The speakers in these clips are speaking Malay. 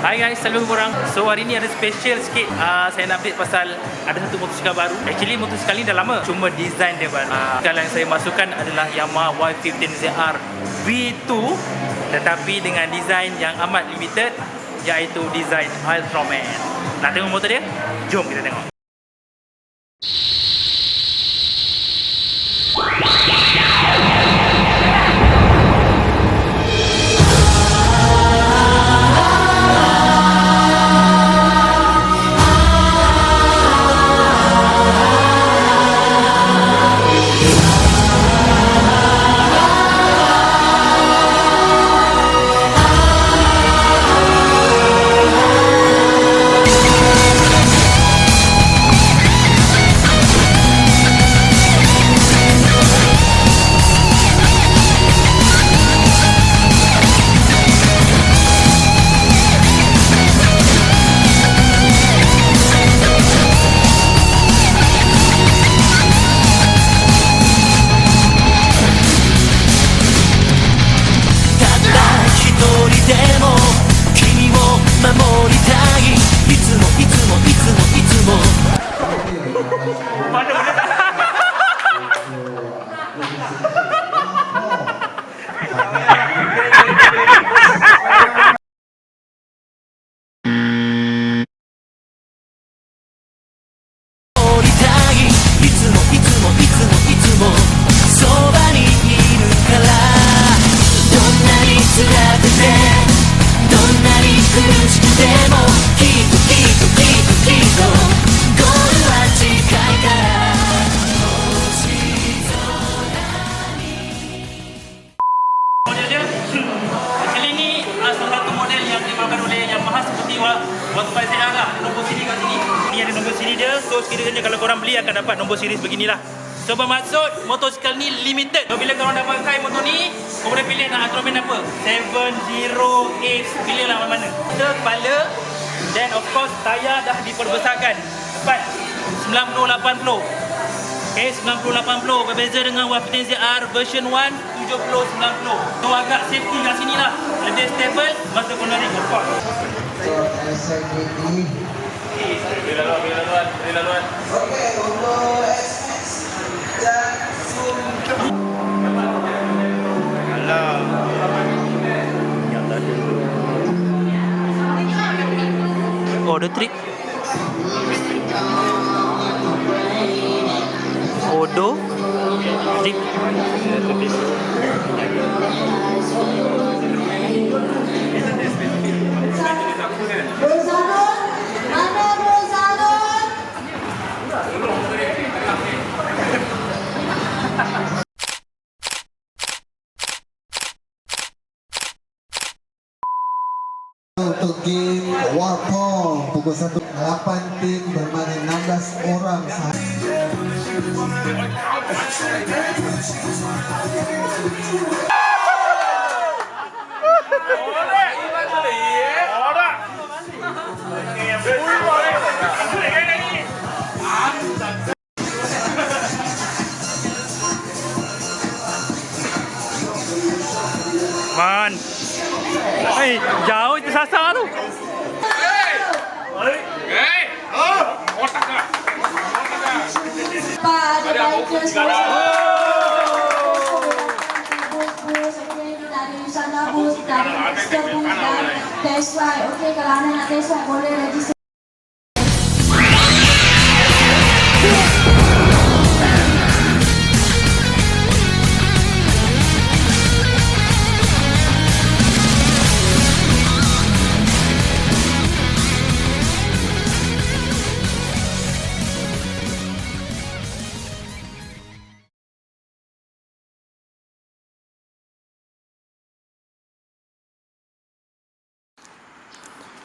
Hai guys, salam korang. So hari ni ada special sikit. Saya nak update pasal ada satu motosikal baru. Actually motosikal ni dah lama, cuma design dia baru. Motosikal yang saya masukkan adalah Yamaha Y15Zr V2, tetapi dengan design yang amat limited, iaitu design Ultraman. Nak tengok motor dia? Jom kita tengok. Y15Zr lah, nombor siri kat sini. Ni ada nombor siri dia. So sekiranya kalau korang beli akan dapat nombor siri beginilah. So bermaksud motosikal ni limited. So bila korang dah pakai motor ni, korang boleh pilih nak Ultraman apa? 708, pilih lah mana-mana. Kita kepala, then of course tayar dah diperbesarkan. Tepat 90-80. Okay, 90-80 berbeza dengan Y15Zr version 1 70-90. So agak safety kat sini lah. Lebih stable masa penari of Beri laluan. Okey, untuk alah. Yang tadi. Oh, the trick. Odo trick. Untuk game Warpong pukul 1, 8 tim bermain 16 orang Man. Hei, jauh itu sasar tu. Pak, ada bikers dari sana bus, dari Istanbul dan test ride. Okey, kalau anda nak test ride boleh register.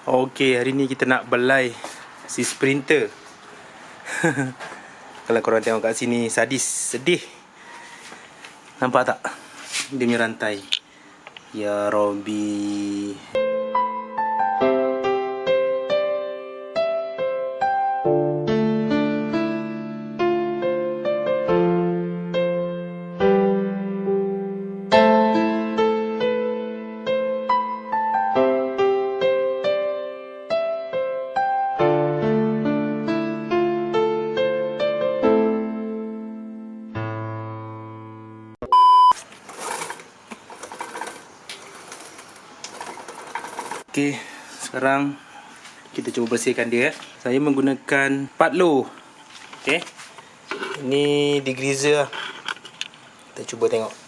Okey, hari ni kita nak belai si sprinter. Kalau korang tengok kat sini, sadis, sedih. Nampak tak? Dia punya rantai. Ya Robby. Okey, sekarang kita cuba bersihkan dia. Saya menggunakan patlo. Okey. Ini degreaser lah. Kita cuba tengok.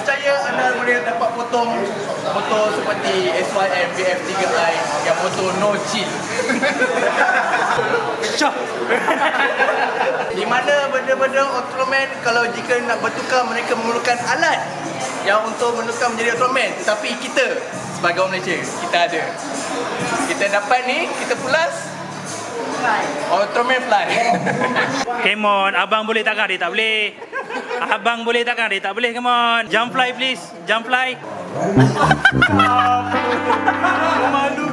Saya anda boleh dapat potong motor seperti SYM Y15Zr yang motor no chill. Di mana benda-benda Ultraman kalau jika nak bertukar mereka memerlukan alat yang untuk menukar menjadi Ultraman, tetapi kita sebagai orang Malaysia kita ada. Kita dapat ni, kita pulas Ultraman fly. Come on, abang boleh takkan dia tak boleh. Abang boleh takkan dia tak boleh. Come on, jump fly please, jump fly. Malu.